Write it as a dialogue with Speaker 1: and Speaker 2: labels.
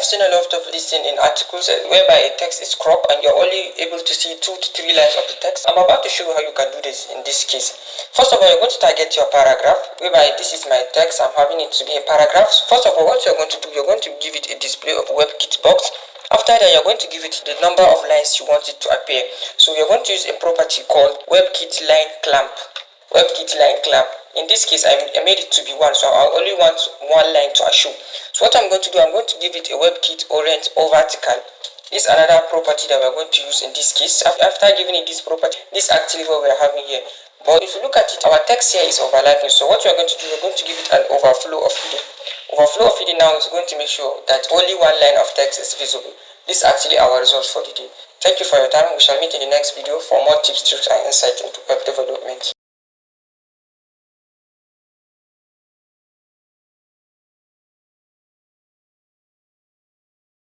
Speaker 1: seen a lot of this thing in articles whereby a text is cropped and you're only able to see 2 to 3 lines of the text. I'm about to show you how you can do this in this case. First of all, you're going to target your paragraph, whereby this is my text. I'm having it to be a paragraph. First of all, what you're going to do, you're going to give it a display of WebKit box. After that, you're going to give it the number of lines you want it to appear. So you're going to use a property called WebKit line clamp. WebKit line clamp. In this case, I made it to be 1, so I only want 1 line to show. So what I'm going to do, I'm going to give it a WebKit orient or vertical. This is another property that we're going to use in this case. After giving it this property, this is actually what we're having here. But if you look at it, our text here is overlapping. So what we're going to do, we're going to give it an overflow of hidden. Overflow of hidden now is going to make sure that only 1 line of text is visible. This is actually our result for the day. Thank you for your time. We shall meet in the next video for more tips, tricks, and insights into web development.